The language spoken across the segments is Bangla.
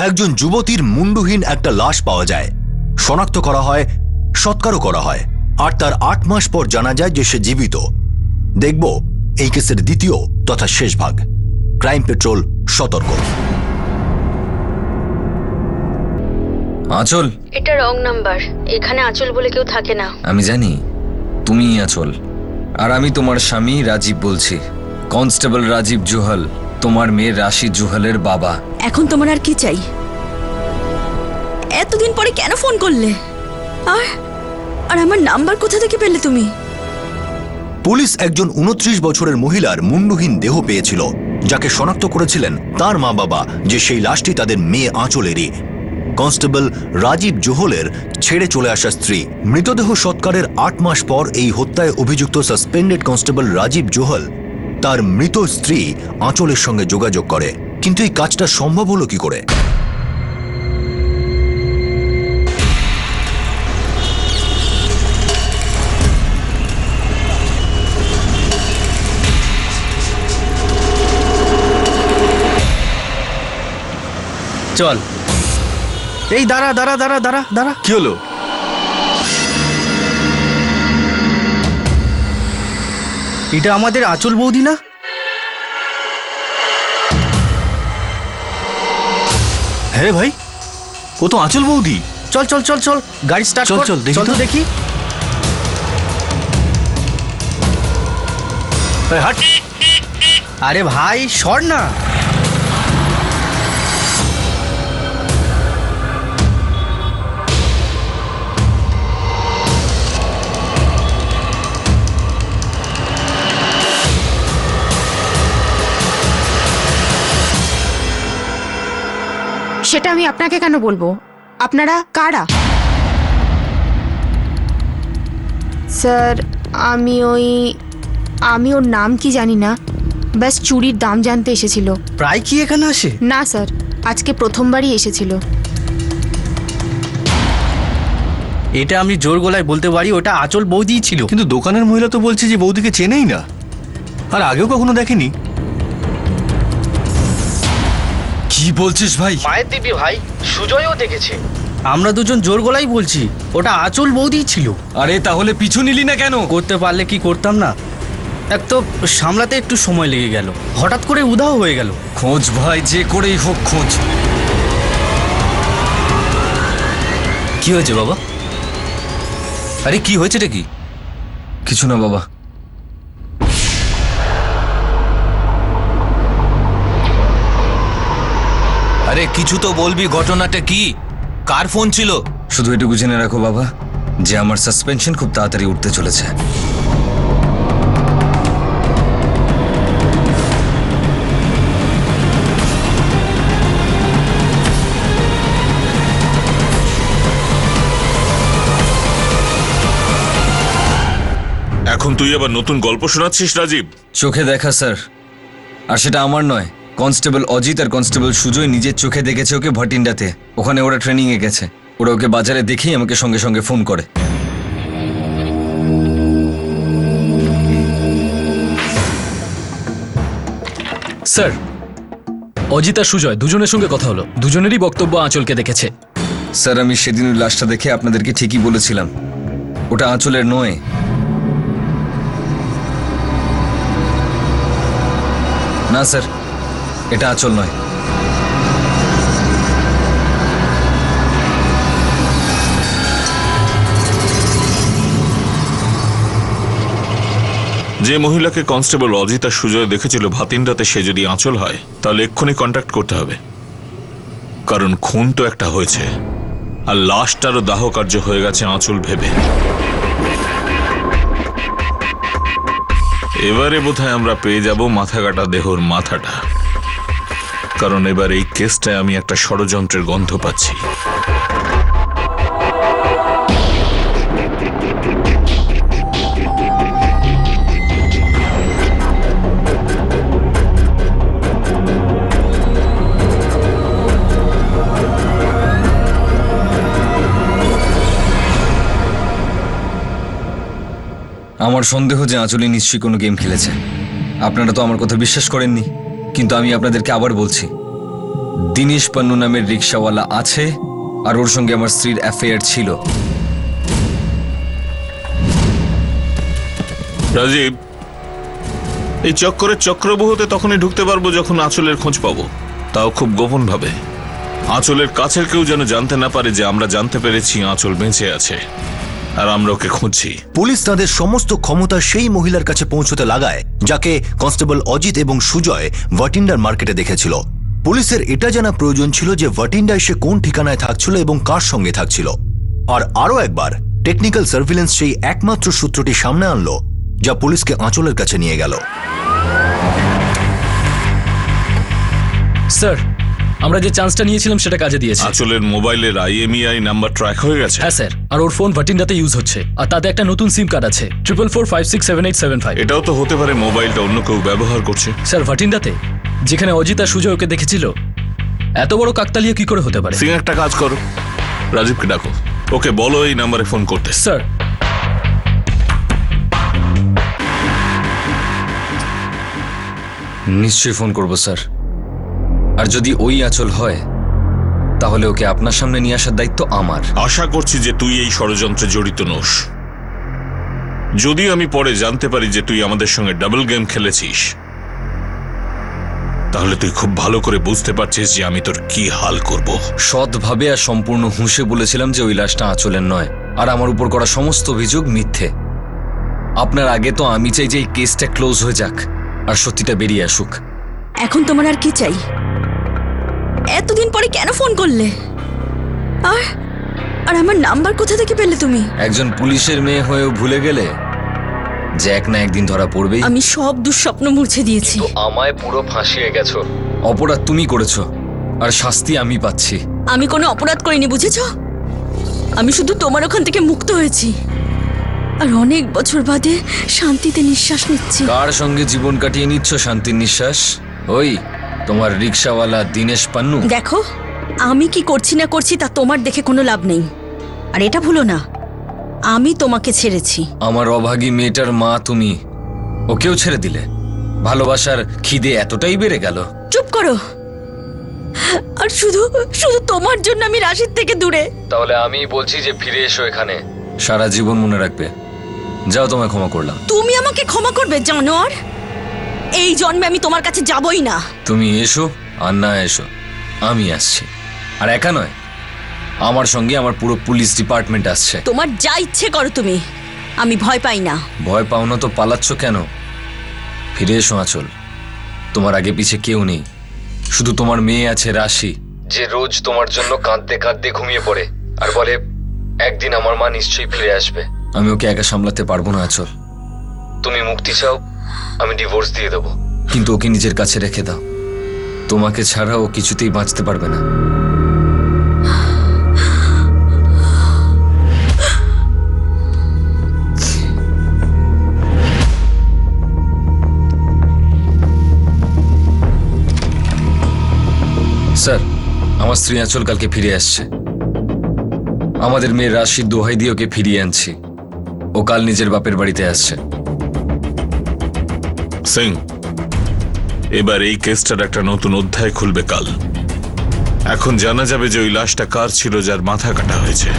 একজন যুবতীর মুন্ডুহীন একটা লাশ পাওয়া যায়, শনাক্ত করা হয়, সৎকারও করা হয়, আর তার ৮ মাস পর জানা যায় যে সে জীবিত। দেখব এই কেসের দ্বিতীয় তথা শেষ ভাগ। ক্রাইম পেট্রোল সতর্ক। আঁচল, এটা রং নাম্বার। এখানে আঁচল বলে কেউ থাকে না। আমি জানি তুমি আঁচল, আর আমি তোমার স্বামী রাজীব বলছি। কনস্টেবল রাজীব জুহাল, তোমার মেয়ে রাশি জুহালের বাবা। এখন তোমার আর কি চাই? এতদিন পরে কেন ফোন করলে? আর আর আমার নাম্বার কোথা থেকে পেলে তুমি? পুলিশ একজন 29 বছরের মহিলার মুন্ডুহীন দেহ পেয়েছিল, যাকে শনাক্ত করেছিলেন তার মা বাবা যে সেই লাশটি তাদের মেয়ে আঁচলেরই। কনস্টেবল রাজীব জোহলের ছেড়ে চলে আসা স্ত্রী। মৃতদেহ সৎকারের ৮ মাস পর এই হত্যায় অভিযুক্ত সাসপেন্ডেড কনস্টেবল রাজীব জোহল তার মৃত স্ত্রী আঁচলের সঙ্গে যোগাযোগ করে। কিন্তু এই কাজটা সম্ভব হলো কি করে? চল। এই দাঁড়া দাঁড়া দাঁড়া দাঁড়া দাঁড়া। কি হলো? এটা আমাদের আঁচল বৌদি না? হ্যাঁ ভাই, ও তো আঁচল বৌদি। চল চল চল চল, গাড়ি স্টার্ট চল, কর। চল, দেখি চল তো। তো দেখি। হাট। আরে ভাই সর না। সেটা আমি আপনাকে কেন বলবো? আপনারা কারা? স্যার আমি ওর নাম কি জানি না, ব্যাস চুরির দাম জানতে এসেছিল। প্রায় কি এখানে আসে? না স্যার, আজকে প্রথমবারই এসেছিল। এটা আমি জোর গলায় বলতে পারি, ওটা আঁচল বৌদিই ছিল। কিন্তু দোকানের মহিলা তো বলছে যে বৌদিকে চেনেই না, আর আগেও কখনো দেখেনি। কি বলছিস ভাই? মায়ের দিবি ভাই, সুজয়ও দেখেছে। আমরা দুজন জোর গলাই বলছি, ওটা আঁচল বৌদিই ছিল। আরে তাহলে পিছু নিলি না কেন? করতে পারলে কি করতাম না, এক তো সামলাতে একটু সময় লেগে গেল, হঠাৎ করে উধাও হয়ে গেল। খোঁজ ভাই, যে করেই হোক খোঁজ। কি হয়েছে বাবা? আরে কি হয়েছেটা কি? কিছু না বাবা। আরে কিছু তো বলবি, ঘটনাটা কি? কার ফোন ছিল? শুধু এটুকু জেনে রাখো বাবা যে আমার সাসপেনশন খুব তাড়াতাড়ি উঠতে চলেছে। এখন তুই আবার নতুন গল্প শোনাচ্ছিস রাজীব? চোখে দেখা স্যার, আর সেটা আমার নয়। কনস্টেবল অজিত আর কনস্টেবল সুজয় নিজের চোখে দেখেছে ওকে ভাটিন্ডাতে। ওখানে ওরা ট্রেনিং এ গেছে। ওরা ওকে বাজারে দেখেই আমাকে সঙ্গে সঙ্গে ফোন করে। স্যার, অজিত আর সুজয় দুজনের সঙ্গে কথা হলো, দুজনেরই বক্তব্য আঁচলকে দেখেছে। স্যার আমি সেদিন ওই লাশটা দেখে আপনাদেরকে ঠিকই বলেছিলাম, ওটা আঁচলের নয়। না স্যার, এটা আঁচল নয়। যে মহিলাকে কনস্টেবল অজিত আর সুজয় দেখেছিল ভাতিন্ডাতে, সে যদি আঁচল হয় তাহলে এক্ষুনি কন্ট্যাক্ট করতে হবে, কারণ খুন তো একটা হয়েছে আর লাশটারও দাহ কার্য হয়ে গেছে আঁচল ভেবে। এবারে বোধহয় আমরা পেয়ে যাব মাথা কাটা দেহর মাথাটা, কারণ এবার এই কেসটায় আমি একটা ষড়যন্ত্রের গন্ধ পাচ্ছি। আমার সন্দেহ যে আঁচলে নিশ্চয়ই কোনো গেম খেলেছে। আপনারা তো আমার কথা বিশ্বাস করেননি, কিন্তু আমি আপনাদেরকে আবার বলছি, দিনেশ পান্নু নামের রিক্সাওয়ালা আছে আর ওর সঙ্গে আমার স্ত্রীর অ্যাফেয়ার ছিল। রাজীব, এই চক্করের চক্রবুহতে তখনই ঢুকতে পারবো যখন আঁচলের খোঁজ পাবো, তাও খুব গোপন ভাবে। আঁচলের কাছের কেউ যেন জানতে না পারে যে আমরা জানতে পেরেছি আঁচল বেঁচে আছে আর আমরা ওকে খুঁজছি। পুলিশ তাদের সমস্ত ক্ষমতা সেই মহিলার কাছে পৌঁছতে লাগায় যাকে কনস্টেবল অজিত এবং সুজয় ভাটিন্ডার মার্কেটে দেখেছিল। পুলিশের এটা জানা প্রয়োজন ছিল যে ভাটিন্ডায় সে কোন ঠিকানায় থাকছিল এবং কার সঙ্গে থাকছিল। আর আরও একবার টেকনিক্যাল সার্ভিলেন্স সেই একমাত্র সূত্রটি সামনে আনলো যা পুলিশকে আঁচলের কাছে নিয়ে গেল। স্যার, আমরা যে চান্সটা নিয়েছিলাম সেটা কাজে দিয়েছে। আঁচলের মোবাইলের IMEI নাম্বার ট্র্যাক হয়ে গেছে। হ্যাঁ স্যার, আর ওর ফোন ভাটিন্ডাতে ইউজ হচ্ছে, আর তাতে একটা নতুন সিম কার্ড আছে 4445678775। এটাও তো হতে পারে মোবাইলটা অন্য কেউ ব্যবহার করছে। স্যার, ভাটিন্ডাতে যেখানে অজিত আর সুজয় ওকে দেখেছিল, এত বড় কাকতালিয়া কি করে হতে পারে? সিং, একটা কাজ করো, রাজীবকে ডাকো, ওকে বলো এই নাম্বারে ফোন করতে। স্যার, নিশ্চয়ই ফোন করব স্যার। আর যদি ওই আঁচল হয় তাহলে ওকে আপনার সামনে নিয়ে আসার দায়িত্ব আমার। আশা করছি যে তুই এই ষড়যন্ত্রে জড়িত নোস। যদি আমি পরে জানতে পারি যে তুই আমাদের সঙ্গে ডাবল গেম খেলেছিস, তাহলে তুই খুব ভালো করে বুঝতে পারছিস যে আমি তোর কি হাল করব। সৎভাবে আর সম্পূর্ণ হুঁশে বলেছিলাম যে ওই লাশটা আঁচলের নয়, আর আমার উপর করা সমস্ত অভিযোগ মিথ্যে। আপনার আগে তো আমি চাই যে এই কেসটা ক্লোজ হয়ে যাক আর সত্যিটা বেরিয়ে আসুক। এখন তোমার আর কি চাই? এতদিন পরে কেন ফোন করলে? আর আর আমার নাম্বার কোথা থেকে পেলে তুমি? একজন পুলিশের মেয়ে হয়েও ভুলে গেলে যে এক না একদিন ধরা পড়বেই। আমি সব দুঃস্বপ্ন মুছে দিয়েছি। তো আমায় পুরো ফাঁসিয়ে গেছো। অপরাধ তুমি করেছো আর শাস্তি আমি পাচ্ছি। আমি কোনো অপরাধ করিনি, বুঝেছো? আমি শুধু তোমার ওখান থেকে মুক্ত হয়েছি আর অনেক বছর বাদে শান্তিতে নিঃশ্বাস নিচ্ছি। কার সঙ্গে জীবন কাটিয়ে নিচ্ছ শান্তির নিঃশ্বাস? ওই তোমার রিক্সাওয়ালা দিনেশ পান্নু। দেখো, আমি কি করছি না করছি তা তোমার দেখে কোনো লাভ নেই। আর এটা ভুলো না, আমি তোমাকে ছেড়েছি। আমার অভাগী মেয়েটার মা তুমি, ওকেও ছেড়ে দিলে? ভালোবাসার খিদে এতটাই বেড়ে গেল? চুপ করো। আর শুধু শুধু তোমার জন্য আমি রাশিদ থেকে দূরে। তাহলে আমি বলছি যে ফিরে এসো এখানে, সারা জীবন মনে রাখবে। যাও, তোমায় ক্ষমা করলাম। তুমি আমাকে ক্ষমা করবে জানোয়ার? এই জন্মে আমি তোমার কাছে যাবই না। তুমি এসো আর না এসো, আমি আসছি। আর একা নয়, আমার সঙ্গে আমার পুরো পুলিশ ডিপার্টমেন্ট আসছে। তোমার যা ইচ্ছে করো তুমি, আমি ভয় পাই না। ভয় পাও না তো পালাচ্ছ কেন? ফিরে এসো আঁচল, তোমার আগে পিছে কেউ নেই, শুধু তোমার মেয়ে আছে রাশি, যে রোজ তোমার জন্য কাঁদতে কাঁদতে ঘুমিয়ে পড়ে আর বলে একদিন আমার মা নিশ্চয়ই ফিরে আসবে। আমি ওকে একা সামলাতে পারবো না আঁচল। তুমি মুক্তি চাও, আমি ডিভোর্স দিয়ে দেবো, কিন্তু ওকে নিজের কাছে রেখে দাও। তোমাকে ছাড়া ও কিছুতেই বাঁচতে পারবে না। স্যার, আমার স্ত্রী আঁচল কালকে ফিরে আসছে। আমাদের মেয়ে রাশির দোহাই দিয়ে ওকে ফিরিয়ে আনছি। ও কাল নিজের বাপের বাড়িতে আসছে। সিং, এবার এই কেসটার একটা নতুন অধ্যায় খুলবে কাল। এখন জানা যাবে যে ওই লাশটা কার ছিল যার মাথা কাটা হয়েছে।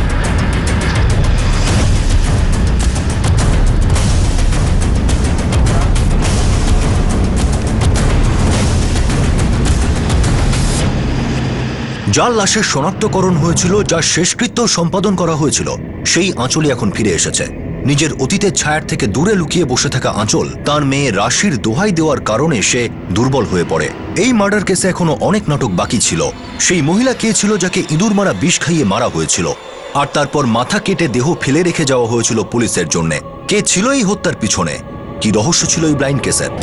যার লাশের শনাক্তকরণ হয়েছিল, যার শেষকৃত্য সম্পাদন করা হয়েছিল, সেই আঁচলই এখন ফিরে এসেছে। নিজের অতীতের ছায়ার থেকে দূরে লুকিয়ে বসে থাকা আঁচল তার মেয়ে রাশির দোহাই দেওয়ার কারণে সে দুর্বল হয়ে পড়ে। এই মার্ডার কেসে এখনো অনেক নাটক বাকি ছিল। সেই মহিলা কে ছিল যাকে ইঁদুর মারা বিষ খাইয়ে মারা হয়েছিল, আর তারপর মাথা কেটে দেহ ফেলে রেখে যাওয়া হয়েছিল পুলিশের জন্য? কে ছিল এই হত্যার পিছনে? কি রহস্য ছিল এই ব্লাইন্ড কেসের?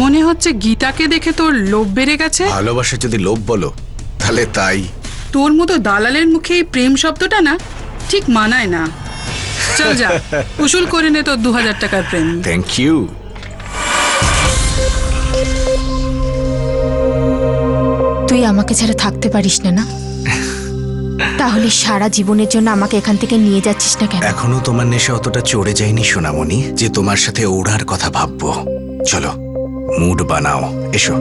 মনে হচ্ছে গীতাকে দেখে তোর লোভ বেড়ে গেছে। ভালোবাসা যদি লোভ বলো তাহলে তাই। তোর মতো দালালের মুখে এই প্রেম শব্দটা না ঠিক মানায় না। চল যা, উসুল করে নে তোর 2000 টাকার প্রেম। Thank you. তুই আমাকে ছাড়া থাকতে পারিস না না? তাহলে সারা জীবনের জন্য আমাকে এখান থেকে নিয়ে যাচ্ছিস না কেন? এখনো তোমার নেশা অতটা চড়ে যায়নি সোনামণি যে তোমার সাথে ওড়ার কথা ভাববো। চলো মুড বানাও, এসো।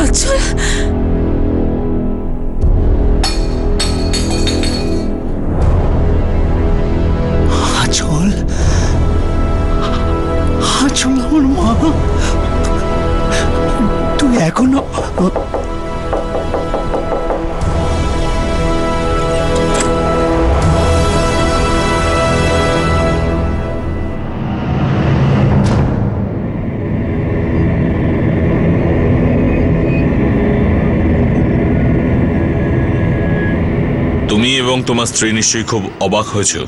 আচল, আচল, আচল আমার মা, তুই এখনো তুমি এবং তোমার স্ত্রী নিশ্চয়ই খুব অবাক হয়েছে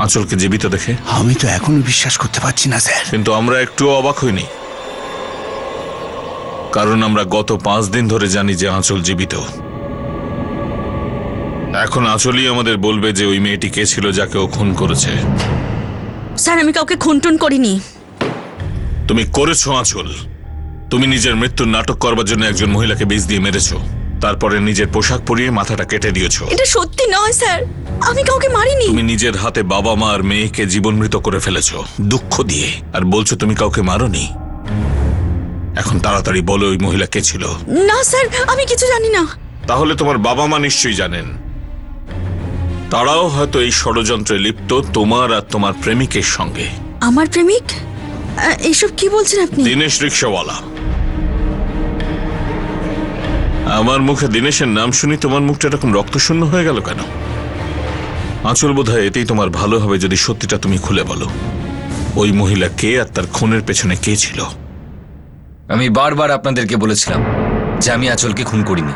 আঁচলকে জীবিত দেখে। আমি তো এখনো বিশ্বাস করতে পারছি না স্যার। কিন্তু আমরা একটুও অবাক হইনি, কারণ আমরা গত 5 দিন ধরে জানি যে আঁচল জীবিত। এখন আঁচলই আমাদের বলবে যে ওই মেয়েটি কে ছিল যাকে ও খুন করেছে। স্যার আমি কাউকে খুনটুন করিনি। তুমি করেছো আঁচল। তুমি নিজের মৃত্যুর নাটক করবার জন্য একজন মহিলাকে বিষ দিয়ে মেরেছো, তারপরে নিজের পোশাক পরিয়ে মাথাটা কেটে দিয়েছো। এটা সত্যি নয় স্যার, আমি কাউকে মারিনি। তুমি নিজের হাতে বাবা মা আর মেয়েকে জীবনমৃত করে ফেলেছো দুঃখ দিয়ে, আর বলছো তুমি কাউকে মারোনি। এখন তাড়াতাড়ি বলো ওই মহিলা কে ছিল। না স্যার, আমি কিছু জানি না। তাহলে তোমার বাবা মা নিশ্চয়ই জানেন। তারাও হয়তো এই ষড়যন্ত্রে লিপ্ত তোমার আর তোমার প্রেমিকের সঙ্গে। আমার প্রেমিক? এইসব কি বলছেন আপনি? দিনেশ রিক্সাওয়ালা। আমার মুখে দিনেশের নাম শুনি তোমার মুখটা এরকম রক্তশূন্য হয়ে গেল কেন? আঁচল বোধহয় এতেই তোমার ভালো হবে যদি সত্যিটা তুমি খুলে বলো। ওই মহিলা কে আর তার খুনের পেছনে কে ছিল? আমি বারবার আপনাদেরকে বলেছিলাম যে আমি আঁচলকে খুন করিনি,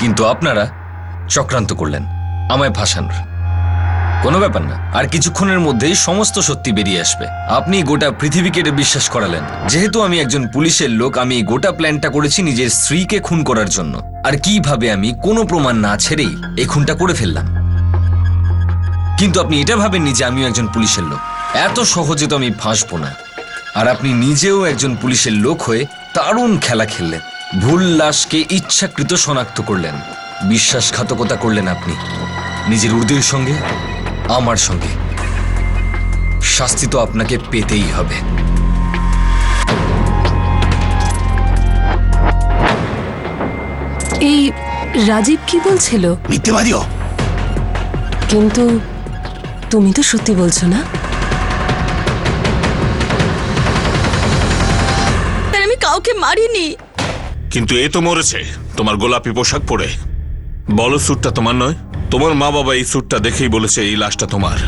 কিন্তু আপনারা চক্রান্ত করলেন আমায় ফাঁসানোর। কোনো ব্যাপার না, আর কিছুক্ষণের মধ্যেই সমস্ত সত্যি বেরিয়ে আসবে। আপনি গোটা পৃথিবীকে এটা বিশ্বাস করালেন যেহেতু আমি একজন পুলিশের লোক, আমি এই গোটা প্ল্যানটা করেছি নিজের স্ত্রীকে খুন করার জন্য। আর কিভাবে আমি কোনো প্রমাণ না ছেড়েই এই খুনটা করে ফেললাম। কিন্তু আপনি এটা ভাবেননি যে আমিও একজন পুলিশের লোক। এত সহজে তো আমি ফাঁসবো না। আর আপনি নিজেও একজন পুলিশের লোক হয়ে দারুণ খেলা খেললেন। ভুল লাশকে ইচ্ছাকৃত শনাক্ত করলেন, বিশ্বাসঘাতকতা করলেন আপনি নিজের উর্দির সঙ্গে, আমার সঙ্গে। শাস্তি তো আপনাকে পেতেই হবে। এই রাজীব কি বলছিল? মিথ্যেবাদীও। কিন্তু তুমি তো সত্যি বলছো না? স্যার আমি কাউকে মারিনি। কিন্তু এ তো মরেছে তোমার গোলাপি পোশাক পরে। বলো স্যুটটা তোমার নয়? তোমার মা বাবা এই স্যুটটা দেখেই বলেছে এই লাশটা তোমার।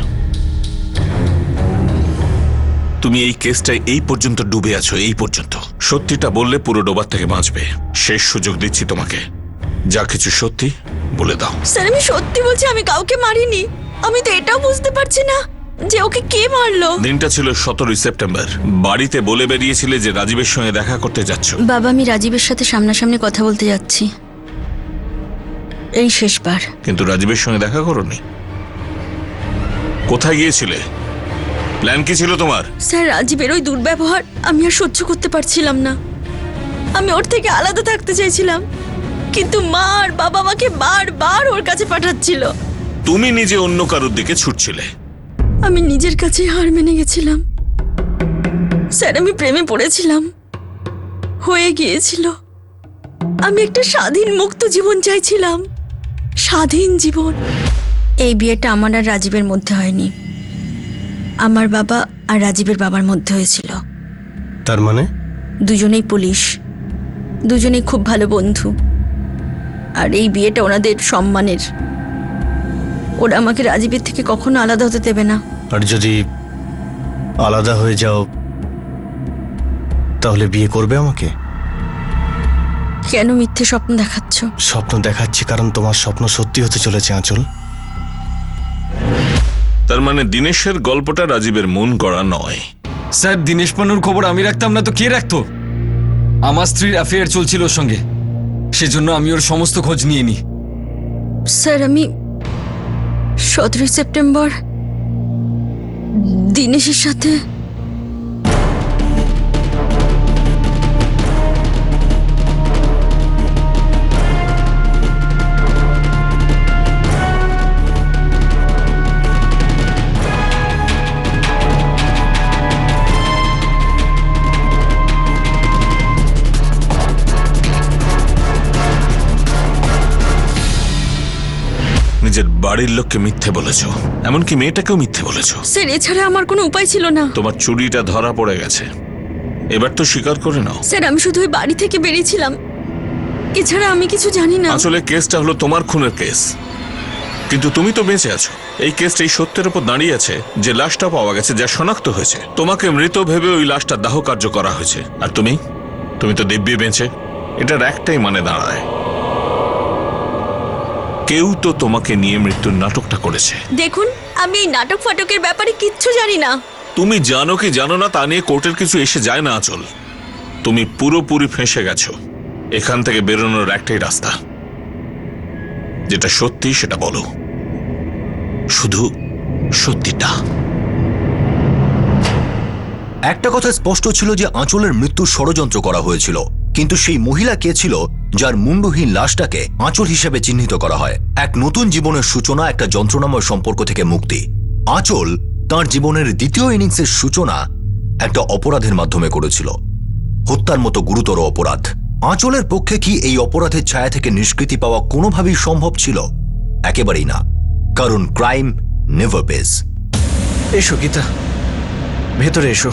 তুমি এই কেসটায় এই পর্যন্ত ডুবে আছো, এই পর্যন্ত। সত্যিটা বললে পুরো ডোবার থেকে বাঁচবে। শেষ সুযোগ দিচ্ছি তোমাকে, যা কিছু সত্যি বলে দাও। স্যার আমি সত্যি বলছি, আমি কাউকে মারিনি। আমি তো এটাও বুঝতে পারছি না যে ওকে কে মারলো। দিনটা ছিল 17 সেপ্টেম্বর। বাড়িতে বলে বেরিয়েছিলে যে রাজীবের সঙ্গে দেখা করতে যাচ্ছ। বাবা, আমি রাজীবের সাথে সামনাসামনি কথা বলতে যাচ্ছি, এই শেষবার। কিন্তু রাজীবের সঙ্গে দেখা করোনি। কোথায় গিয়েছিলে? প্ল্যান কি ছিল তোমার? স্যার রাজীবের ওই দুর্ব্যবহার আমি আর সহ্য করতে পারছিলাম না। আমি ওর থেকে আলাদা থাকতে চাইছিলাম, কিন্তু মা আর বাবা আমাকে বারবার ওর কাছে পাঠাচ্ছিল। তুমি নিজে অন্য কারোর দিকে ছুটছিলে। আমি নিজের কাছে হার মেনে গেছিলাম। স্যার আমি প্রেমে পড়েছিলাম, হয়ে গিয়েছিল। আমি একটা স্বাধীন মুক্ত জীবন চাইছিলাম, স্বাধীন জীবন। এই বিয়েটা আমার আর রাজীবের মধ্যে হয়নি, আমার বাবা আর রাজীবের বাবার মধ্যে হয়েছিল। তার মানে? দুজনেই পুলিশ, দুজনেই খুব ভালো বন্ধু। আর এই বিয়েটা ওনাদের সম্মানের। ওরা আমাকে রাজীবের থেকে কখনো আলাদা হতে দেবে না। আর যদি আলাদা হয়ে যাও তাহলে বিয়ে করবে আমাকে? কেন মিথ্যে স্বপ্ন দেখাচ্ছ? স্বপ্ন দেখাচ্ছি কারণ তোমার স্বপ্ন সত্যি হতে চলেছে আঁচল। তার মানে দিনেশের গল্পটা রাজীবের মন গড়া নয়। স্যার দিনেশ পানুর খবর আমি রাখতাম না তো কে রাখতো? আমার স্ত্রীর অ্যাফেয়ার চলছিল ওর সঙ্গে, সেজন্য আমি ওর সমস্ত খোঁজ নিয়ে নিই। স্যার আমি 17 সেপ্টেম্বর দিনেশের সাথে নিজের বাড়ির লোককে মিথ্যে বলেছো, এমনকি মেয়েটাকেও মিথ্যে বলেছো। স্যার এছাড়া আমার কোনো উপায় ছিল না। তোমার চুরিটা ধরা পড়ে গেছে, এবার তো স্বীকার করে নাও। স্যার আমি শুধু ওই বাড়ি থেকে বেরিয়েছিলাম, এছাড়া আমি কিছু জানি না। আসলে কেসটা হলো তোমার খুনের কেস, কিন্তু তুমি তো বেঁচে আছো। এই কেসটা এই সত্যের উপর দাঁড়িয়ে আছে যে লাশটা পাওয়া গেছে, যা শনাক্ত হয়েছে। তোমাকে মৃত ভেবে ওই লাশটা দাহ কার্য করা হয়েছে, আর তুমি তো দিব্যি বেঁচে। এটার একটাই মানে দাঁড়ায়, কেউ তো তোমাকে নিয়ে মৃত্যুর নাটকটা করেছে। দেখুন আমি এই নাটক ফাটকের ব্যাপারে কিচ্ছু জানি না। তুমি জানো কি জানো না তা নিয়ে কোর্টের কিছু এসে যায় না আঁচল। তুমি পুরোপুরি ফেঁসে গেছো। এখান থেকে বেরোনোর একটাই রাস্তা, যেটা সত্যি সেটা বলো, শুধু সত্যিটা। একটা কথা স্পষ্ট ছিল যে আঁচলের মৃত্যুর ষড়যন্ত্র করা হয়েছিল, কিন্তু সেই মহিলা কে ছিল যার মুন্ডহীন লাশটাকে আঁচল হিসেবে চিহ্নিত করা হয়? এক নতুন জীবনের সূচনা, একটা যন্ত্রণাময় সম্পর্ক থেকে মুক্তি। আঁচল তার জীবনের দ্বিতীয় ইনিংসের সূচনা একটা অপরাধের মাধ্যমে করেছিল, হত্যার মতো গুরুতর অপরাধ। আঁচলের পক্ষে কি এই অপরাধের ছায়া থেকে নিষ্কৃতি পাওয়া কোনোভাবেই সম্ভব ছিল? একেবারেই না, কারণ ক্রাইম নেভার পেজ। এসো গীতা, ভেতরে এসো।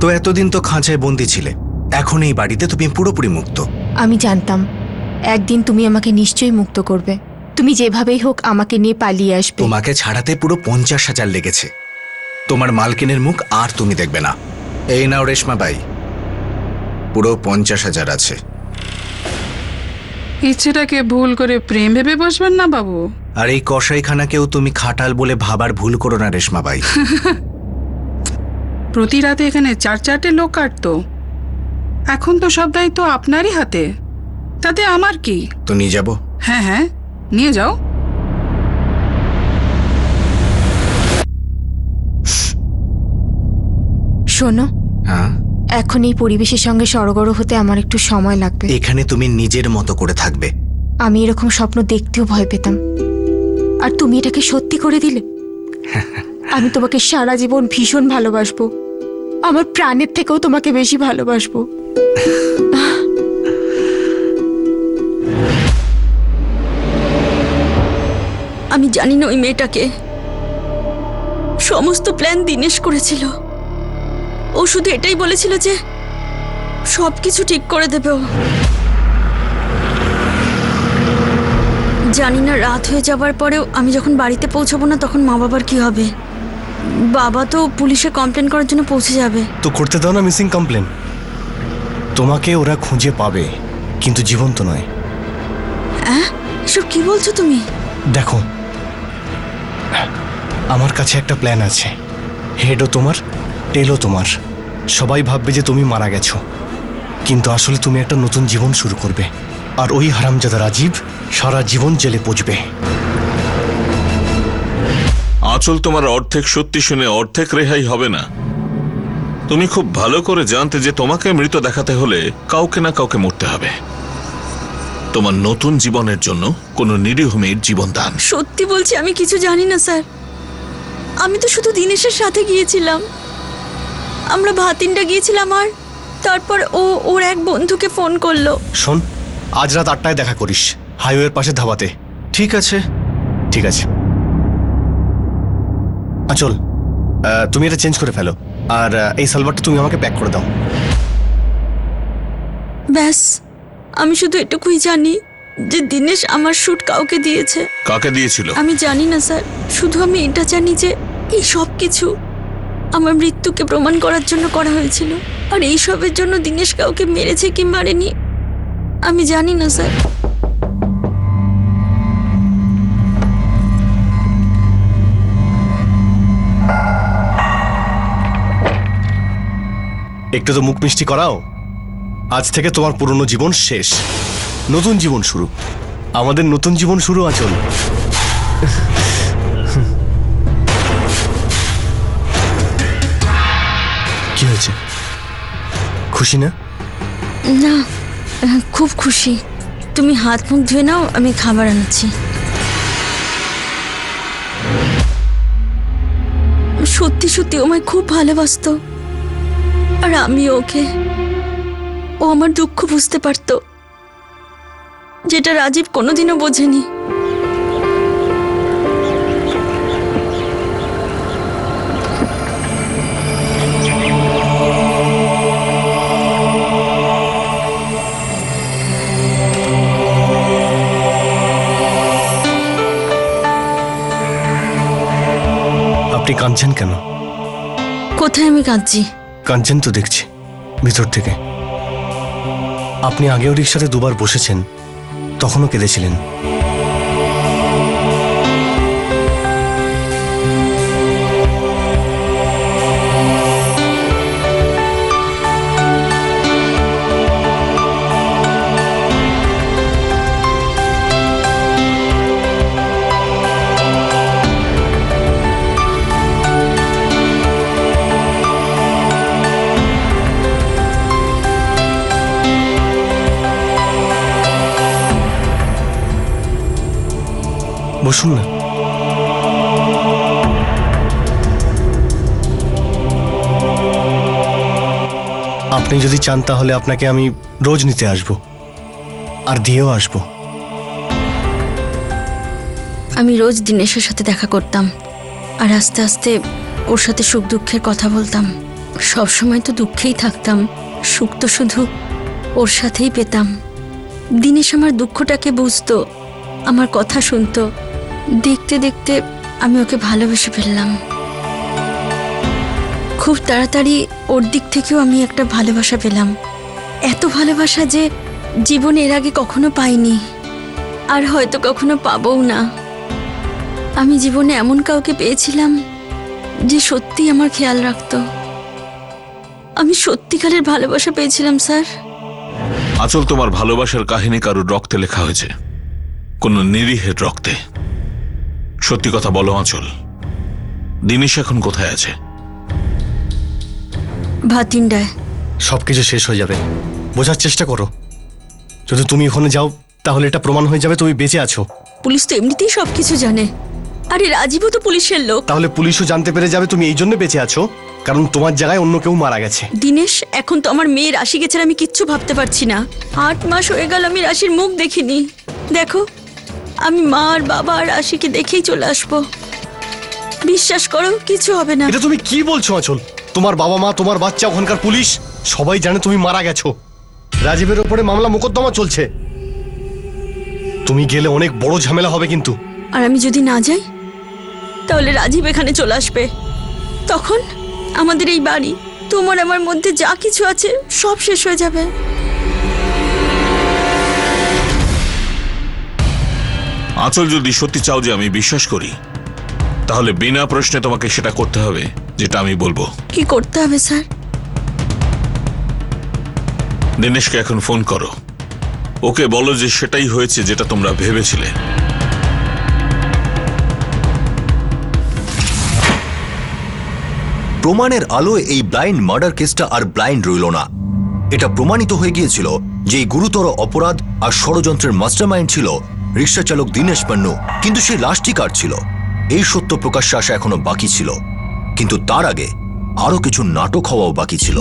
তো এতদিন তো খাঁচায় বন্দি ছিলে, এখন এই বাড়িতে তুমি পুরোপুরি মুক্ত। আমি জানতাম একদিন তুমি আমাকে নিশ্চয়ই মুক্ত করবে। তুমি যেভাবেই হোক আমাকে নিয়ে পালিয়ে আসবে। তোমাকে ছাড়াতে পুরো 50,000 লেগেছে। তোমার মালকিনের মুখ আর তুমি দেখবে না। এই নাও রেশমাবাই, পুরো 50,000 আছে। ইচ্ছেটাকে ভুল করে প্রেম ভেবে বসবেন না বাবু। আর এই কসাইখানাকেও তুমি খাটাল বলে ভাবার ভুল করো না রেশমাবাই। প্রতি রাতে এখানে 4-4টে লোক কাটতো, এখন তো সব দায়িত্ব আপনারই হাতে, তাতে আমার কি? তো নিয়ে যাবো? হ্যাঁ হ্যাঁ নিয়ে যাও। শোনো, হ্যাঁ, এখন এই পরিবেশের সঙ্গে সড়গড় হতে আমার একটু সময় লাগবে। এখানে তুমি নিজের মতো করে থাকবে। আমি এরকম স্বপ্ন দেখতেও ভয় পেতাম, আর তুমি এটাকে সত্যি করে দিলে। আমি তোমাকে সারা জীবন ভীষণ ভালোবাসবো, আমার প্রাণের থেকেও তোমাকে বেশি ভালোবাসবো। আমি জানি না ওই মেয়েটাকে, সমস্ত প্ল্যান দিনেশ করেছিল। ও শুধু এটাই বলেছিল যে সবকিছু ঠিক করে দেবে ও। জানি না রাত হয়ে যাবার পরেও আমি যখন বাড়িতে পৌঁছাবো না তখন মা বাবার কি হবে। বাবা তো পুলিশে কমপ্লেন করার জন্য পৌঁছে যাবে। তো করতে দাও না মিসিং কমপ্লেন। তোমাকে ওরা খুঁজে পাবে, কিন্তু জীবন্ত নয়। হ্যাঁ, এসব কি বলছো তুমি? দেখো, আমার কাছে একটা প্ল্যান আছে। হেডও তোমার, টেলও তোমার। সবাই ভাববে যে তুমি মারা গেছো, কিন্তু আসলে তুমি একটা নতুন জীবন শুরু করবে। আর ওই হারামজাদা রাজীব সারা জীবন জেলে পচবে। আঁচল তোমার অর্ধেক সত্যি শুনে অর্ধেক রেহাই হবে না। তুমি খুব ভালো করে জানতে যে তোমাকে মৃত দেখাতে হলে কাউকে না কাউকে মরতে হবে। তোমার নতুন জীবনের জন্য কোনো নিরীহ মেয়ের জীবন দান। সত্যি বলছি আমি কিছু জানি না স্যার। আমি তো শুধু দিনেশের সাথে গিয়েছিলাম, আমরা ভাতিনটা গিয়েছিলাম, আর তারপর ওর এক বন্ধুকে ফোন করলো। শোন, আজ রাত 8টায় দেখা করিস হাইওয়ের পাশে ধাবাতে। ঠিক আছে? ঠিক আছে। আচল, তুমি এটা চেঞ্জ করে ফেলো, আর এই সালভারটা তুমি আমাকে প্যাক করে দাও। ব্যাস, আমি শুধু এটুকুই জানি যে দিনেশ আমার শ্যুট কাউকে দিয়েছে। কাকে দিয়েছিল? আমি জানি না স্যার, শুধু আমি এটা জানি যে এই সব কিছু আমার মৃত্যুকে প্রমাণ করার জন্য করা হয়েছিল। আর এই সবের জন্য দিনেশ কাউকে মেরেছে কি মারেনি আমি জানি না স্যার। একটু তো মুখ মিষ্টি করাও। আজ থেকে তোমার পুরনো জীবন শেষ, নতুন জীবন শুরু। আমাদের নতুন জীবন শুরু, আঁচল। কি হয়েছে, খুশি না? না, খুব খুশি। তুমি হাত মুখ ধুয়ে নাও, আমি খাবার আনাচ্ছি। সত্যি সত্যি ও আমায় খুব ভালোবাসতো, আর আমি ওকে। ও আমার দুঃখ বুঝতে পারতো, যেটা রাজীব কোনোদিনও বোঝেনি। আপনি কাঁদছেন কেন? কোথায় আমি কাঁদছি? কাঁদছেন তো দেখছি ভিতর থেকে। আপনি আগেও রিক্সাতে দুবার বসেছেন, তখনও কেঁদেছিলেন। বসুন না। আপনি যদি চান তাহলে আপনাকে আমি রোজ নিতে আসব, আর দিয়েও আসব। আমি রোজ দিনেশের সাথে দেখা করতাম, আর আস্তে আস্তে ওর সাথে সুখ দুঃখের কথা বলতাম। সব সময় তো দুঃখেই থাকতাম, সুখ তো শুধু ওর সাথেই পেতাম। দিনেশ আমার দুঃখটাকে বুঝতো, আমার কথা শুনতো। দেখতে দেখতে আমি ওকে ভালোবেসে ফেললাম। খুব তাড়াতাড়ি ওর দিক থেকেও আমি একটা ভালোবাসা পেলাম, এত ভালোবাসা যে জীবনে এর আগে কখনো পাইনি, আর হয়তো কখনো পাবও না। আমি জীবনে এমন কাউকে পেয়েছিলাম যে সত্যি আমার খেয়াল রাখতো। আমি সত্যিকারের ভালোবাসা পেয়েছিলাম স্যার। আঁচল, তোমার ভালোবাসার কাহিনী কারোর রক্তে লেখা হয়েছে, কোন নিরীহের রক্তে। সত্যি কথা বলো আঁচল, দিনেশ এখন কোথায় আছে? ভাতিন্ডায়। সবকিছু শেষ হয়ে যাবে, বোঝার চেষ্টা করো। যদি তুমি ওখানে যাও তাহলে এটা প্রমাণ হয়ে যাবে তুমি বেঁচে আছো। পুলিশ তো এমনিতেই সবকিছু জানে, আরে রাজীবও তো পুলিশের লোক। তাহলে পুলিশও জানতে পেরে যাবে তুমি এই জন্য বেঁচে আছো কারণ তোমার জায়গায় অন্য কেউ মারা গেছে। দিনেশ, এখন তো আমার মেয়ে রাশিকে ছাড়া আমি কিচ্ছু ভাবতে পারছি না। 8 মাস হয়ে গেল আমি রাশির মুখ দেখিনি। দেখো, আমি মা আর বাবা আর রাশিকে দেখেই চলে আসবো। বিশ্বাস করো, কিছু হবে না। এটা তুমি কি বলছো আঁচল? তোমার বাবা মা, তোমার বাচ্চা, ওখানকার পুলিশ সবাই জানে তুমি মারা গেছো। রাজীবের ওপরে মামলা মোকদ্দমা চলছে। তুমি গেলে অনেক বড় ঝামেলা হবে কিন্তু। আর আমি যদি না যাই তাহলে রাজীব এখানে চলে আসবে। তখন আমাদের এই বাড়ি, তোমার আমার মধ্যে যা কিছু আছে সব শেষ হয়ে যাবে। আঁচল, যদি সত্যি চাও যে আমি বিশ্বাস করি, তাহলে বিনা প্রশ্নে তোমাকে সেটা করতে হবে যেটা আমি বলবো। কি করতে হবে স্যার? দিনেশকে এখন ফোন করো, ওকে বলো যে সেটাই হয়েছে যেটা তোমরা ভেবেছিলে। প্রমাণের আলোয় এই ব্লাইন্ড মার্ডার কেসটা আর ব্লাইন্ড রইল না। এটা প্রমাণিত হয়ে গিয়েছিল যে এই গুরুতর অপরাধ আর ষড়যন্ত্রের মাস্টারমাইন্ড ছিল রিক্সা চালক দিনেশ পান্নু, কিন্তু সেই লাশটি কার ছিল এই সত্য প্রকাশ্যে আসা এখনো বাকি ছিল। কিন্তু তার আগে আরো কিছু নাটক হওয়াও বাকি ছিল।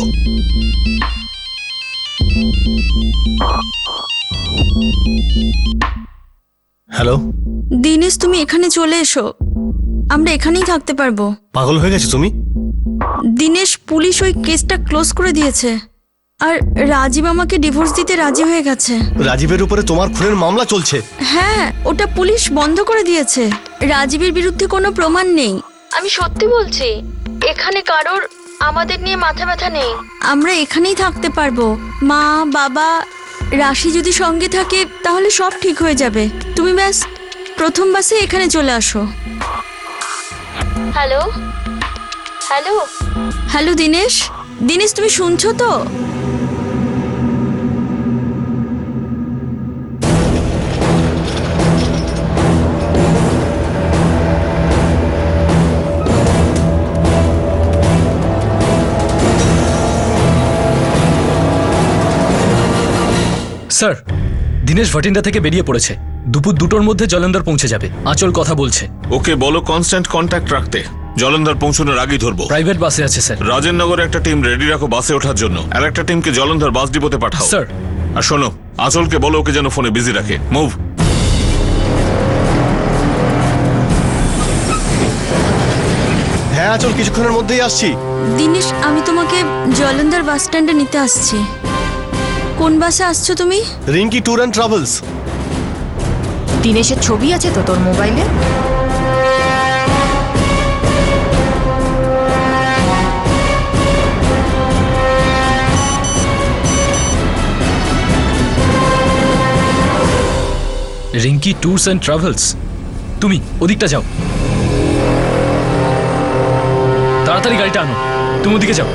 হ্যালো দিনেশ, তুমি এখানে চলে এসো, আমরা এখানেই থাকতে পারবো। পাগল হয়ে গেছো তুমি? দিনেশ, পুলিশ ওই কেসটা ক্লোজ করে দিয়েছে, আর রাজীব আমাকে ডিভোর্স দিতে রাজি হয়ে গেছে। রাজীবের উপরে তোমার খুনের মামলা চলছে? হ্যাঁ, ওটা পুলিশ বন্ধ করে দিয়েছে। রাজীবের বিরুদ্ধে কোনো প্রমাণ নেই। আমি সত্যি বলছি, এখানে কারোর আমাদের নিয়ে মাথা ব্যথা নেই। আমরা এখানেই থাকতে পারবো। মা, বাবা, রাশি যদি সঙ্গে থাকে তাহলে সব ঠিক হয়ে যাবে। তুমি ব্যাস প্রথম বাসে এখানে চলে আসো। Hello hello hello Dinesh, Dinesh তুমি শুনছো তো? স্যার, দিনেশ ভাটিন্ডা থেকে বেরিয়ে পড়েছে। দুপুর 2টোর মধ্যে জলন্ধর পৌঁছে যাবে। আঁচল কথা বলছে। ওকে বলো কনস্ট্যান্ট কন্ট্যাক্ট রাখতে। জলন্ধর পৌঁছানোর আগেই ধরবো। প্রাইভেট বাসে আছে স্যার। রাজেননগরে একটা টিম রেডি রাখো বাসে ওঠার জন্য, আর একটা টিমকে জলন্ধর বাস ডিপোতে পাঠাও। স্যার। আর শোনো, আঁচলকে বলো ওকে যেন ফোনে বিজি রাখে। মুভ। হ্যাঁ আচল, কিছুক্ষণের মধ্যেই আসছি। দিনেশ, আমি তোমাকে জলন্ধর বাস স্ট্যান্ডে নিতে আসছি। কোন বাসে আসছো তুমি? Rinki tour and travels. দিনেশের ছবি আছে তো তোর মোবাইলে? Rinki tours and travels. তুমি ওদিকটা যাও, তাড়াতাড়ি গাড়িটা আনো। তুমি ওদিকে যাও।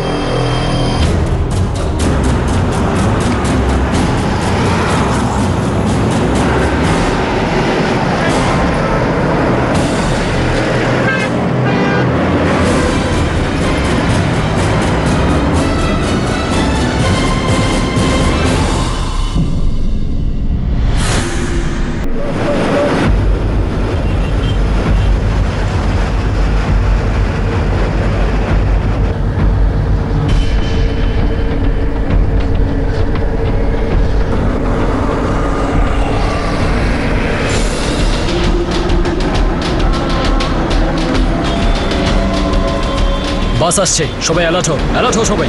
বাস আসছে, সবাই অ্যালার্ট হও, অ্যালার্ট হও সবাই।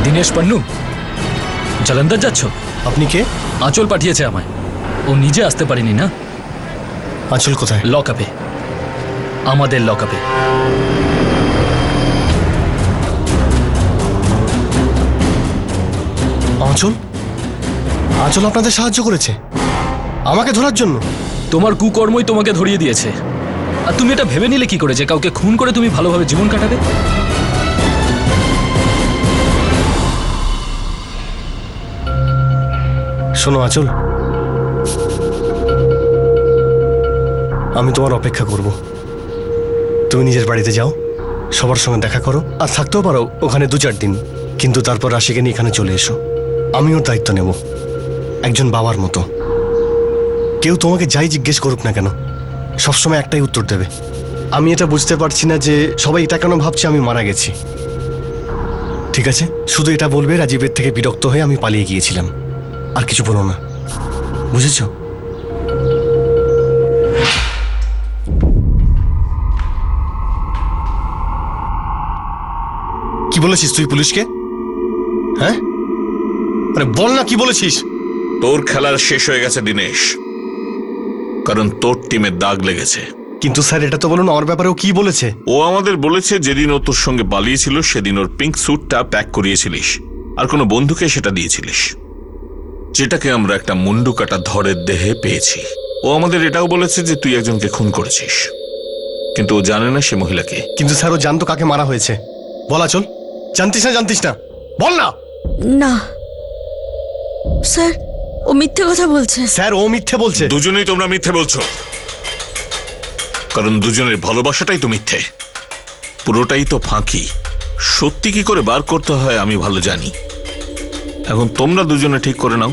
দিনেশ পান্নু, জলন্ধর যাচ্ছ? আপনি কে? আঁচল পাঠিয়েছে আমায়। ও নিজে আসতে পারেনি না। আচল কোথায়? লকআপে, আমাদের লকআপে। আচল? আচল আপনাদের সাহায্য করেছে আমাকে ধরার জন্য? তোমার কুকর্মই তোমাকে ধরিয়ে দিয়েছে। আর তুমি এটা ভেবে নিলে কি করে যে কাউকে খুন করে তুমি ভালোভাবে জীবন কাটাবে? শোনো আচল, আমি তোমার অপেক্ষা করব। তুমি নিজের বাড়িতে যাও, সবার সঙ্গে দেখা করো, আর থাকতেও পারো ওখানে 2-4 দিন, কিন্তু তারপর রাশিকে নিয়ে এখানে চলে এসো। আমি ওর দায়িত্ব নেব একজন বাবার মতো। কেউ তোমাকে যাই জিজ্ঞেস করুক না কেন, সবসময় একটাই উত্তর দেবে। আমি এটা বুঝতে পারছি না যে সবাই এটা কেন ভাবছে আমি মারা গেছি। ঠিক আছে, শুধু এটা বলবে রাজীবের থেকে বিরক্ত হয়ে আমি পালিয়ে গিয়েছিলাম, আর কিছু বলো না, বুঝেছো? কি বলেছিস তুই পুলিশকে? হ্যাঁ, আরে বল না কি বলেছিস? তোর খেলার শেষ হয়ে গেছে দিনেশ, কারণ তোর টিমে দাগ লেগেছে। কিন্তু স্যার এটা তো বলুন ওর ব্যাপারে ও কি বলেছে? ও আমাদের বলেছে যেদিন ও তোর সঙ্গে পালিয়েছিল সেদিন ওর পিঙ্ক স্যুটটা প্যাক করিয়েছিলিস, আর কোনো বন্ধুকে সেটা দিয়েছিলিস, যেটাকে আমরা একটা মুন্ডু কাটা ধরের দেহে পেয়েছি। ও আমাদের এটাও বলেছে যে তুই একজনকে খুন করেছিস, কিন্তু ও জানে না সে মহিলাকে। কিন্তু স্যার ও জানতো কাকে মারা হয়েছে। বলা চল, জানতিস না বল না। না স্যার, ও মিথ্যে কথা বলছে। স্যার ও মিথ্যে বলছে। দুজনেই তোমরা মিথ্যে বলছো, কারণ দুজনের ভালোবাসাটাই তো মিথ্যে, পুরোটাই তো ফাঁকি। সত্যি কি করে বার করতে হয় আমি ভালো জানি। এখন তোমরা দুজনে ঠিক করে নাও,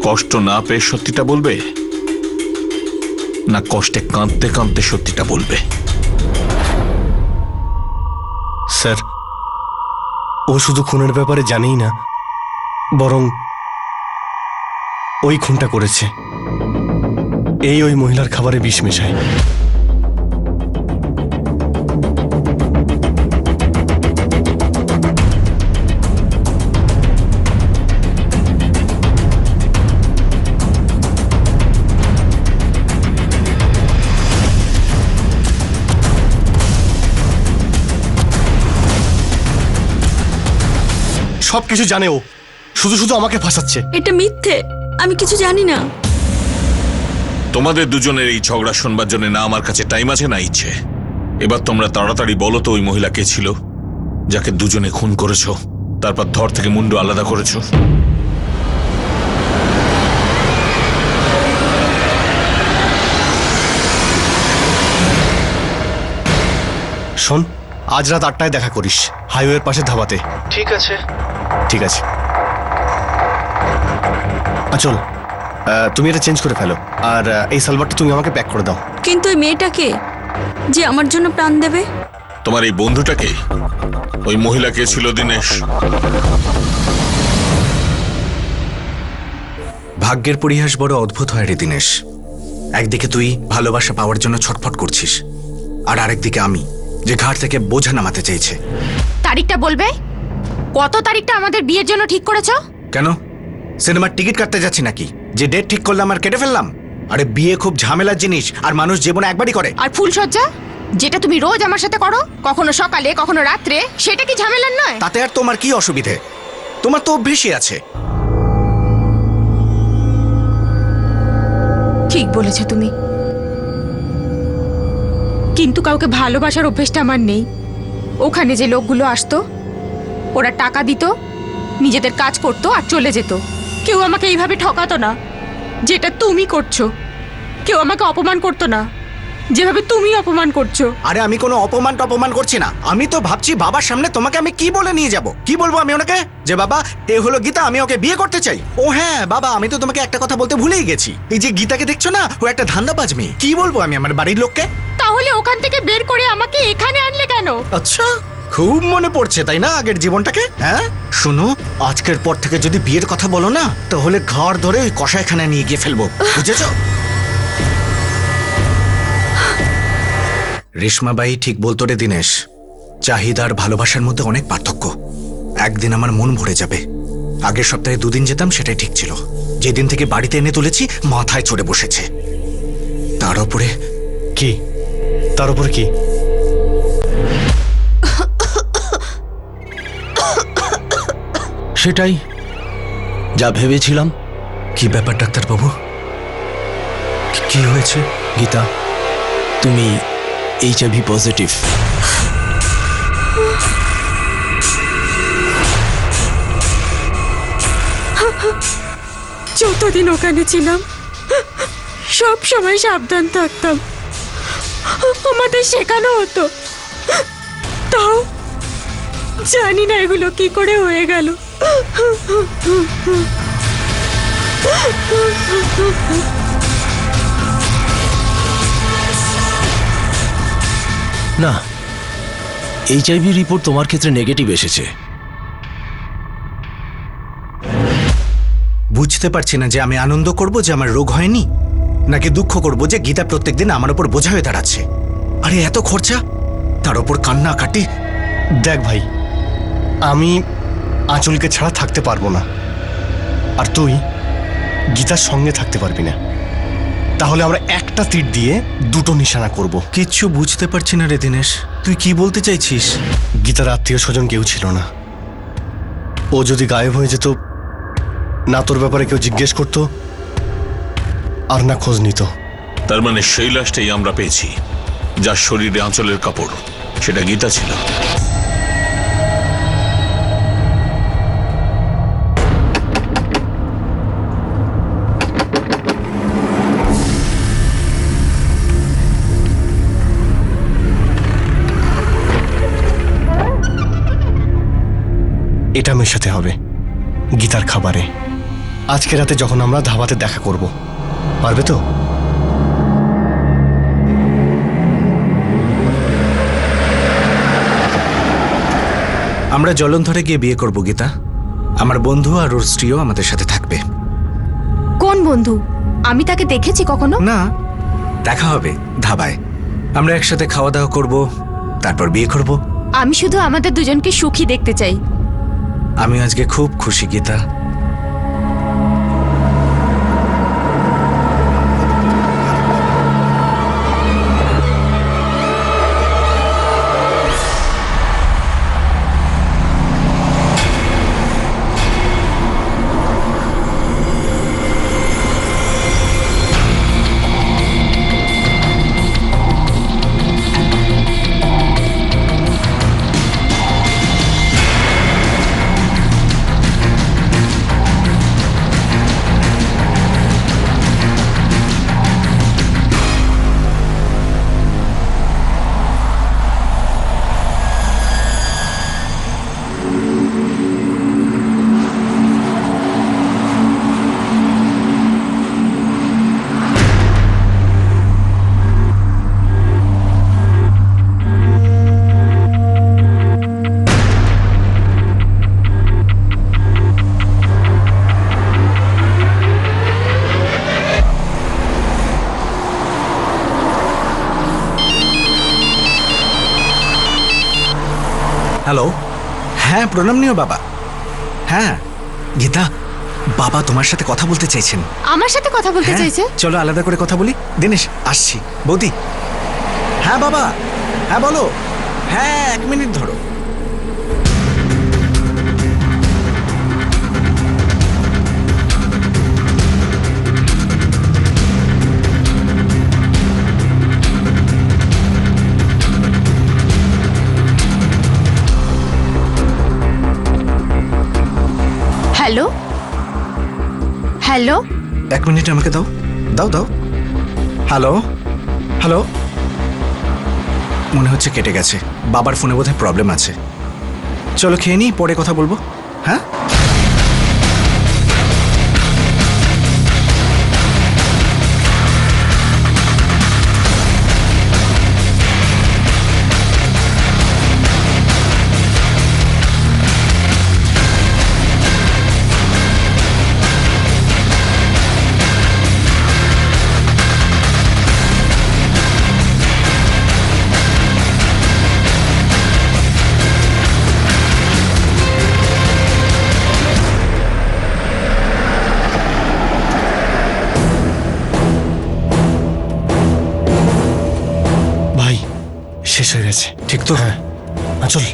কষ্ট না পেয়ে সত্যিটা বলবে, না কষ্টে কাঁদতে কাঁদতে সত্যিটা বলবে। স্যার ও শুধু খুনের ব্যাপারে জানেই না, বরং ওই খুনটা করেছে। ওই মহিলার খাবারে বিষ মেশায়। সবকিছু জানে ও, শুধু শুধু আমাকে ফাঁসাচ্ছে। এটা মিথ্যে, আমি কিছু জানি না। তোমাদের দুজনের এই ঝগড়া শুনবার জন্য না আমার কাছে টাইম আছে না ইচ্ছে। এবার তোমরা তাড়াতাড়ি বলো তো ওই মহিলা কে ছিল যাকে দুজনে খুন করেছো, তারপর ধর থেকে মুন্ডু আলাদা করেছো। শোন, আজ রাত 8টায় দেখা করিস হাইওয়ের পাশে ধাবাতে। ঠিক আছে। ঠিক আছে। চল, তুমি এটা চেঞ্জ করে ফেলো, আর এই সালভারটা তুমি আমাকে প্যাক করে দাও। কিন্তু ওই মেয়েটাকে যে আমার জন্য প্রাণ দেবে, তোমার এই বন্ধুটাকে, ওই মহিলা কে ছিল দিনেশ? ভাগ্যের পরিহাস বড় অদ্ভুত হয় রে দিনেশ। একদিকে তুই ভালোবাসা পাওয়ার জন্য ছটফট করছিস, আর আরেকদিকে আমি, যে ঘাট থেকে বোঝা নামাতে চাইছে। তারিখটা বলবে? কত তারিখটা আমাদের বিয়ের জন্য ঠিক করেছো? কেন, সিনেমার টিকিট কাটতে যাচ্ছি নাকি যে ডেট ঠিক করলাম আর কেটে ফেললাম? আরে বিয়ে খুব ঝামেলার জিনিস, আর মানুষ জীবনে একবারই করে। আর ফুলসজ্জা, যেটা তুমি রোজ আমার সাথে করো, কখনো সকালে কখনো রাত্রে, সেটা কি ঝামেলার নয়? তাতে আর তোমার কি অসুবিধে? তোমার তো অভ্যেসই আছে। ঠিক বলেছো তুমি, কিন্তু কাউকে ভালোবাসার অভ্যেসটা আমার নেই। ওখানে যে লোকগুলো আসতো, ওরা টাকা দিত, নিজেদের কাজ করতো আর চলে যেত। কেউ আমাকে এইভাবে ঠকাতো না যেটা তুমি করছো। কেউ আমাকে অপমান করতো না যেভাবে তুমি অপমান করছো। আরে আমি কোনো অপমান করছি না। আমি তো ভাবছি বাবার সামনে তোমাকে আমি কি বলে নিয়ে যাব। কি বলবো আমি ওনাকে? যে বাবা, এ হলো গীতা, আমি ওকে বিয়ে করতে চাই। ও হ্যাঁ বাবা, আমি তো তোমাকে একটা কথা বলতে ভুলেই গেছি। এই যে গীতাকে দেখছো না, ও একটা ধান্দাবাজ মেয়ে। কি বলবো আমি আমার বাড়ির লোককে? তাহলে ওখান থেকে বের করে আমাকে এখানে আনলে কেন? আচ্ছা, খুব মনে পড়ছে তাই না আগের জীবনটাকে? হ্যাঁ শোনো, আজকের পর থেকে যদি বিয়ের কথা বলো না, তাহলে ঘাড় ধরে ওই কষাইখানে নিয়ে গিয়ে ফেলবো, বুঝেছো? রেশমাবাই ঠিক বলতো রে দিনেশ, চাহিদা আর ভালোবাসার মধ্যে অনেক পার্থক্য। একদিন আমার মন ভরে যাবে। আগের সপ্তাহে 2 দিন যেতাম, সেটাই ঠিক ছিল। যেদিন থেকে বাড়িতে এনে তুলেছি, মাথায় চড়ে বসেছে। তার উপরে কি? তার উপরে কি? সেটাই যা ভেবেছিলাম। কি ব্যাপার ডাক্তারবাবু, কি হয়েছে? গীতা, তুমি HIV পজিটিভ। যতদিন ওখানে ছিলাম সব সময় সাবধান থাকতাম, আমাদের শেখানো হতো। তাও জানি না এগুলো কি করে হয়ে গেল। না, HIV রিপোর্ট তোমার ক্ষেত্রে নেগেটিভ এসেছে। বুঝতে পারছি না যে আমি আনন্দ করব যে আমার রোগ হয়নি, নাকি দুঃখ করব যে গীতা প্রত্যেকদিন আমার উপর বোঝা হয়ে দাঁড়াচ্ছে। আরে এত খরচা, তার উপর কান্না কাটি। দেখ ভাই, আমি আঁচলকে ছাড়া থাকতে পারবো না, আর তুই গীতার সঙ্গে থাকতে পারবি না। তাহলে আমরা একটা তীর দিয়ে 2টো নিশানা করব। কিচ্ছু বুঝতে পারছি না রে দিনেশ, তুই কি বলতে চাইছিস? গীতার আত্মীয় স্বজন কেউ ছিল না। ও যদি গায়েব হয়ে যেত, না তোর ব্যাপারে কেউ জিজ্ঞেস করতো আর না খোঁজ নিত। তার মানে সেই লাশটাই আমরা পেয়েছি, যার শরীরে আঁচলের কাপড়, সেটা গীতা ছিল। এটা মেশাতে হবে গীতার খাবারে। আজকে রাতে যখন আমরা ধাবাতে দেখা করব, পারবে তো? আমরা জলন্ধরে গিয়ে বিয়ে করব গীতা। আমার বন্ধু আর ওর স্ত্রীও আমাদের সাথে থাকবে। কোন বন্ধু? আমি তাকে দেখেছি কখনো? না, দেখা হবে ধাবায়। আমরা একসাথে খাওয়া দাওয়া করব, তারপর বিয়ে করব। আমি শুধু আমাদের দুজনকে সুখী দেখতে চাই। আমি আজকে খুব খুশি গীতা। হ্যালো, হ্যাঁ প্রণাম নিও বাবা। হ্যাঁ গীতা, বাবা তোমার সাথে কথা বলতে চাইছেন। আমার সাথে কথা বলতে হ্যাঁ, চাইছে? চলো আলাদা করে কথা বলি। দিনেশ আসছি। বৌদি, হ্যাঁ বাবা, হ্যাঁ বলো। হ্যাঁ 1 মিনিট ধরো। হ্যালো হ্যালো 1 মিনিট আমাকে দাও, দাও দাও। হ্যালো হ্যালো, মনে হচ্ছে কেটে গেছে। বাবার ফোনে বোধহয় প্রবলেম আছে। চলো খেয়ে নিই, পরে কথা বলবো। হ্যাঁ ভাই শেষ হয়ে গেছে, ঠিক তো? হ্যাঁ আঁচল,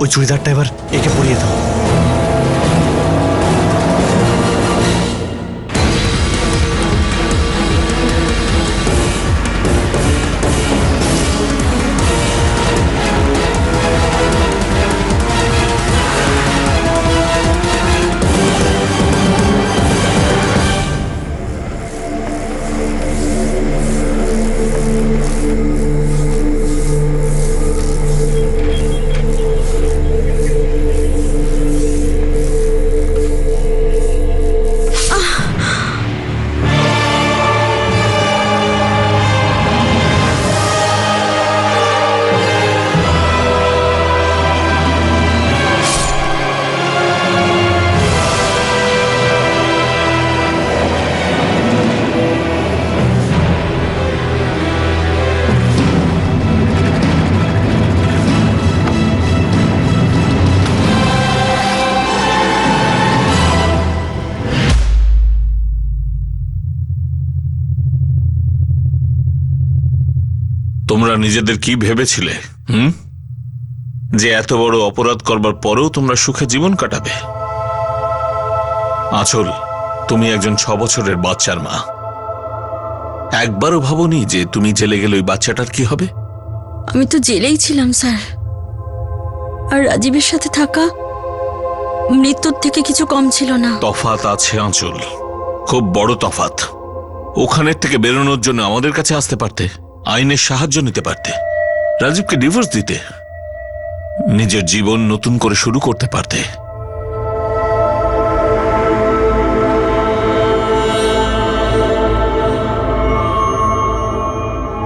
ওই চুড়িদারটা এবার একে পরিয়ে দাও। তোমরা নিজেদের কি ভেবেছিলে যে এত বড় অপরাধ করবার পরেও তোমরা সুখে জীবন কাটাবে? আঁচল, তুমি একজন 6 বছরের বাচ্চার মা। একবারও ভাবোনি যে তুমি জেলে গেলে ওই বাচ্চাটার কি হবে? আমি তো জেলেই ছিলাম স্যার, আর রাজীবের সাথে থাকা মৃত্যুর থেকে কিছু কম ছিল না। তফাৎ আছে আঁচল, খুব বড় তফাৎ। ওখানের থেকে বেরোনোর জন্য আমাদের কাছে আসতে পারতে, আইনের সাহায্য নিতে পারতে, রাজীবকে ডিভোর্স দিতে, নিজের জীবন নতুন করে শুরু করতে পারতে।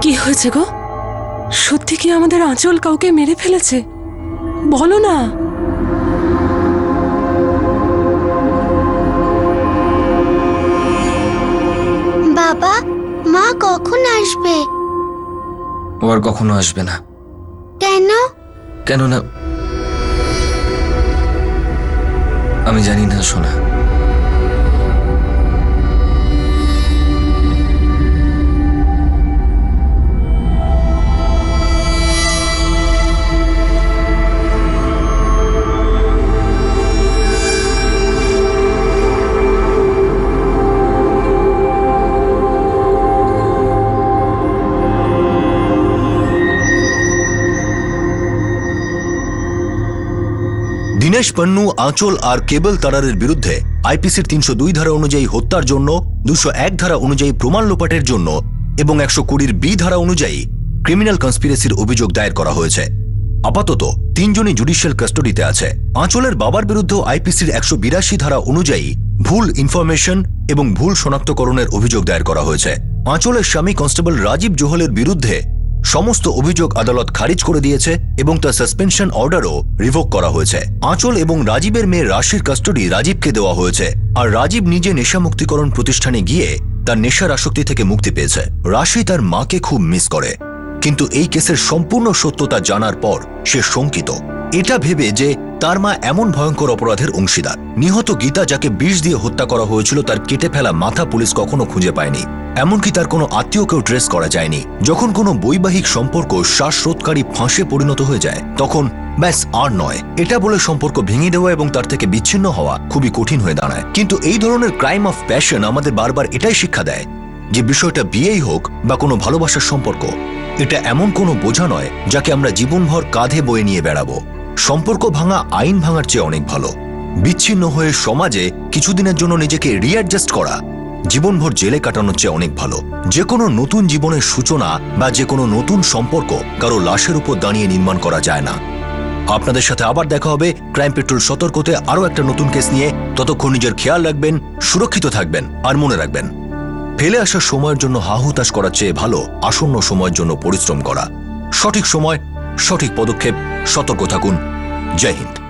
কি হয়েছে গো? সত্যি কি আমাদের আঁচল কাউকে মেরে ফেলেছে? বলো না। বাবা, মা কখন আসবে? ও আর কখনো আসবে না। কেন? কেন না আমি জানি না সোনা। দীনেশ পন্নু, আঁচল আর কেবল তারারের বিরুদ্ধে আইপিসির 302 ধারা অনুযায়ী হত্যার জন্য, 201 ধারা অনুযায়ী প্রমাণ লোপাটের জন্য এবং 120 বি ধারা অনুযায়ী ক্রিমিনাল কনস্পিরেসির অভিযোগ দায়ের করা হয়েছে। আপাতত 3 জনই জুডিশিয়াল কাস্টডিতে আছে। আঁচলের বাবার বিরুদ্ধে আইপিসির 182 ধারা অনুযায়ী ভুল ইনফরমেশন এবং ভুল শনাক্তকরণের অভিযোগ দায়ের করা হয়েছে। আঁচলের স্বামী কনস্টেবল রাজীব জোহলের বিরুদ্ধে সমস্ত অভিযোগ আদালত খারিজ করে দিয়েছে এবং তার সাসপেনশন অর্ডারও রিভোক করা হয়েছে। আঁচল এবং রাজীবের মেয়ে রাশির কাস্টডি রাজীবকে দেওয়া হয়েছে, আর রাজীব নিজে নেশা মুক্তিকরণ প্রতিষ্ঠানে গিয়ে তার নেশার আসক্তি থেকে মুক্তি পেয়েছে। রাশি তার মাকে খুব মিস করে, কিন্তু এই কেসের সম্পূর্ণ সত্যতা জানার পর সে শঙ্কিত। এটা ভেবে যে তার মা এমন ভয়ঙ্কর অপরাধের অংশীদার। নিহত গীতা, যাকে বিষ দিয়ে হত্যা করা হয়েছিল, তার কেটে ফেলা মাথা পুলিশ কখনো খুঁজে পায়নি। এমনকি তার কোনো আত্মীয়কেও ট্রেস করা যায়নি। যখন কোনো বৈবাহিক সম্পর্ক শ্বাসরোধকারী ফাঁসে পরিণত হয়ে যায়, তখন ব্যাস আর নয়, এটা বলে সম্পর্ক ভেঙে দেওয়া এবং তার থেকে বিচ্ছিন্ন হওয়া খুবই কঠিন হয়ে দাঁড়ায়। কিন্তু এই ধরনের ক্রাইম অফ প্যাশন আমাদের বারবার এটাই শিক্ষা দেয় যে বিষয়টা বিয়েই হোক বা কোনো ভালোবাসার সম্পর্ক, এটা এমন কোনো বোঝা নয় যাকে আমরা জীবনভর কাঁধে বয়ে নিয়ে বেড়াবো। সম্পর্ক ভাঙা আইন ভাঙার চেয়ে অনেক ভালো। বিচ্ছিন্ন হয়ে সমাজে কিছুদিনের জন্য নিজেকে রিঅ্যাডজাস্ট করা জীবনভর জেলে কাটানোর চেয়ে অনেক ভালো। যে কোনো নতুন জীবনের সূচনা বা যে কোনো নতুন সম্পর্ক কারো লাশের উপর দাঁড়িয়ে নির্মাণ করা যায় না। আপনাদের সাথে আবার দেখা হবে ক্রাইম পেট্রোল সতর্কতে আরও একটা নতুন কেস নিয়ে। ততক্ষণ নিজের খেয়াল রাখবেন, সুরক্ষিত থাকবেন, আর মনে রাখবেন, ফেলে আসা সময়ের জন্য হাহুতাশ করার চেয়ে ভালো আসন্ন সময়ের জন্য পরিশ্রম করা। সঠিক সময়, সঠিক পদক্ষেপ, সতর্ক থাকুন। জয় হিন্দ।